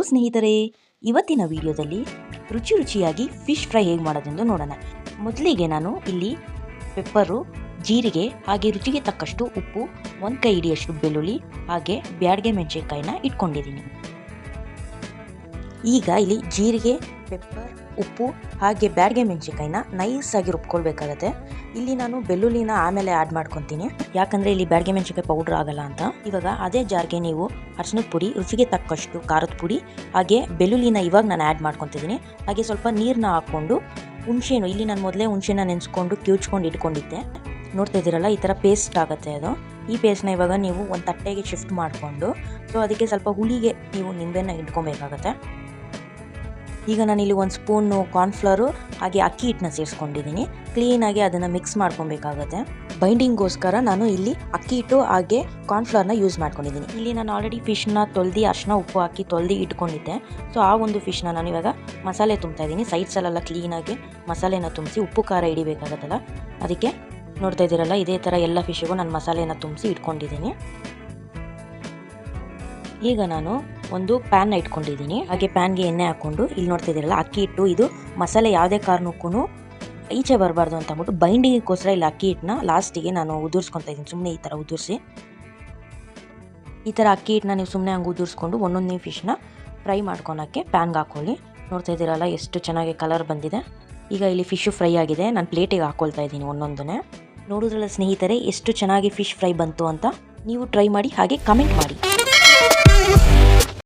Hello ಸ್ನೇಹಿತರೆ, ಇವತ್ತಿನ ವಿಡಿಯೋದಲ್ಲಿ ರುಚಿಯಾಗಿ ಫಿಶ್ ಫ್ರೈ ಹೇಗೆ ಮಾಡೋದೆಂದು ನೋಡೋಣ. ಮೊದಲಿಗೆ ನಾನು ಇಲ್ಲಿ ಪೆಪ್ಪರು, ಜೀರಿಗೆ ಹಾಗೆ ರುಚಿಗೆ ತಕ್ಕಷ್ಟು ಉಪ್ಪು, 1 ಕೈ ಹಿಡಿಯಷ್ಟು ಬೆಳ್ಳುಳ್ಳಿ ಹಾಗೆ ಬ್ಯಾಡಗೆ ಮೆಣಸಿನಕಾಯಿನ ಇಟ್ಕೊಂಡಿದ್ದೀನಿ. ಈಗ ಇಲ್ಲಿ ಜೀರಿಗೆ, ಪೆಪ್ಪರ್, ಉಪ್ಪು ಹಾಗೆ ಬ್ಯಾಡಗೆ ಮೆಣಸಿನಕಾಯಿನ ನೈಸಾಗಿ ರುಬ್ಕೊಳ್ಬೇಕಾಗತ್ತೆ. ಇಲ್ಲಿ ನಾನು ಬೆಳ್ಳುಳ್ಳಿನ ಆಮೇಲೆ ಆ್ಯಡ್ ಮಾಡ್ಕೊತೀನಿ, ಯಾಕಂದರೆ ಇಲ್ಲಿ ಬ್ಯಾಡಗೆ ಮೆಣಸಿನಕಾಯಿ ಪೌಡ್ರ್ ಆಗಲ್ಲ ಅಂತ. ಇವಾಗ ಅದೇ ಜಾರ್ಗೆ ನೀವು ಅರಿಶಿನದ ಪುಡಿ, ರುಚಿಗೆ ತಕ್ಕಷ್ಟು ಖಾರದ ಪುಡಿ ಹಾಗೆ ಬೆಳ್ಳುಳ್ಳಿನ ಇವಾಗ ನಾನು ಆ್ಯಡ್ ಮಾಡ್ಕೊತಿದ್ದೀನಿ. ಹಾಗೆ ಸ್ವಲ್ಪ ನೀರನ್ನ ಹಾಕ್ಕೊಂಡು ಹುಣಸೆಹಣ್ಣು, ಇಲ್ಲಿ ನಾನು ಮೊದಲೇ ಹುಣಸೆಹಣ್ಣ ನೆನೆಸ್ಕೊಂಡು ಕಿವುಚ್ಕೊಂಡು ಇಟ್ಕೊಂಡಿದ್ದೆ. ನೋಡ್ತಾ ಇದ್ದೀರಲ್ಲ, ಈ ಥರ ಪೇಸ್ಟ್ ಆಗುತ್ತೆ ಅದು. ಈ ಪೇಸ್ಟ್ನ ಇವಾಗ ನೀವು ಒಂದು ತಟ್ಟೆಗೆ ಶಿಫ್ಟ್ ಮಾಡಿಕೊಂಡು ಅದಕ್ಕೆ ಸ್ವಲ್ಪ ಹುಳಿಗೆ ನೀವು ನಿಂಬೆನ ಇಟ್ಕೊಬೇಕಾಗತ್ತೆ. ಈಗ ನಾನಿಲ್ಲಿ 1 ಸ್ಪೂನು ಕಾರ್ನ್ಫ್ಲವರು ಹಾಗೆ ಅಕ್ಕಿ ಹಿಟ್ಟನ್ನ ಸೇರಿಸ್ಕೊಂಡಿದ್ದೀನಿ. ಕ್ಲೀನಾಗಿ ಅದನ್ನು ಮಿಕ್ಸ್ ಮಾಡ್ಕೊಬೇಕಾಗತ್ತೆ. ಬೈಂಡಿಂಗ್ಗೋಸ್ಕರ ನಾನು ಇಲ್ಲಿ ಅಕ್ಕಿ ಹಿಟ್ಟು ಹಾಗೆ ಕಾರ್ನ್ಫ್ಲವರ್ನ ಯೂಸ್ ಮಾಡ್ಕೊಂಡಿದ್ದೀನಿ. ಇಲ್ಲಿ ನಾನು ಆಲ್ರೆಡಿ ಫಿಶ್ನ ತೊಳೆದು ಅರಿಶಿನ ಉಪ್ಪು ಹಾಕಿ ತೊಳೆದು ಇಟ್ಕೊಂಡಿದ್ದೆ. ಆ ಒಂದು ಫಿಶ್ನ ನಾನು ಇವಾಗ ಮಸಾಲೆ ತುಂಬ್ತಾ ಇದ್ದೀನಿ. ಸೈಡ್ಸಲ್ಲೆಲ್ಲ ಕ್ಲೀನಾಗಿ ಮಸಾಲೆನ ತುಂಬಿಸಿ ಉಪ್ಪು ಖಾರ ಹಿಡಿಬೇಕಾಗತ್ತಲ್ಲ, ಅದಕ್ಕೆ ನೋಡ್ತಾ ಇದ್ದೀರಲ್ಲ, ಇದೇ ಥರ ಎಲ್ಲ ಫಿಶ್ಗೂ ನಾನು ಮಸಾಲೆನ ತುಂಬಿಸಿ ಇಟ್ಕೊಂಡಿದ್ದೀನಿ. ಈಗ ನಾನು ಒಂದು ಪ್ಯಾನ್ನ ಇಟ್ಕೊಂಡಿದ್ದೀನಿ. ಹಾಗೆ ಪ್ಯಾನ್ಗೆ ಎಣ್ಣೆ ಹಾಕ್ಕೊಂಡು ಇಲ್ಲಿ ನೋಡ್ತಾ ಇದ್ದೀರಲ್ಲ, ಅಕ್ಕಿ ಹಿಟ್ಟು, ಇದು ಮಸಾಲೆ ಯಾವುದೇ ಕಾರಣಕ್ಕೂ ಈಚೆ ಬರಬಾರ್ದು ಅಂತ ಅಂದ್ಬಿಟ್ಟು ಬೈಂಡಿಂಗಿಗೋಸ್ಕರ ಇಲ್ಲಿ ಅಕ್ಕಿ ಹಿಟ್ಟನ್ನ ಲಾಸ್ಟಿಗೆ ನಾನು ಉದುರಿಸ್ಕೊತಾ ಇದ್ದೀನಿ. ಸುಮ್ಮನೆ ಈ ಥರ ಉದುರಿಸಿ, ಈ ಥರ ಅಕ್ಕಿ ಹಿಟ್ಟನ್ನ ನೀವು ಸುಮ್ಮನೆ ಹಂಗೆ ಉದುರಿಸ್ಕೊಂಡು ಒಂದೊಂದೇ ಫಿಶ್ನ ಫ್ರೈ ಮಾಡ್ಕೊಳಕ್ಕೆ ಪ್ಯಾನ್ಗೆ ಹಾಕ್ಕೊಳ್ಳಿ. ನೋಡ್ತಾ ಇದ್ದೀರಲ್ಲ, ಎಷ್ಟು ಚೆನ್ನಾಗಿ ಕಲರ್ ಬಂದಿದೆ. ಈಗ ಇಲ್ಲಿ ಫಿಶ್ಶು ಫ್ರೈ ಆಗಿದೆ. ನಾನು ಪ್ಲೇಟಿಗೆ ಹಾಕ್ಕೊಳ್ತಾ ಇದ್ದೀನಿ ಒಂದೊಂದನ್ನೇ. ನೋಡಿದ್ರಲ್ಲ ಸ್ನೇಹಿತರೆ, ಎಷ್ಟು ಚೆನ್ನಾಗಿ ಫಿಶ್ ಫ್ರೈ ಬಂತು ಅಂತ. ನೀವು ಟ್ರೈ ಮಾಡಿ ಹಾಗೆ ಕಮೆಂಟ್ ಮಾಡಿ.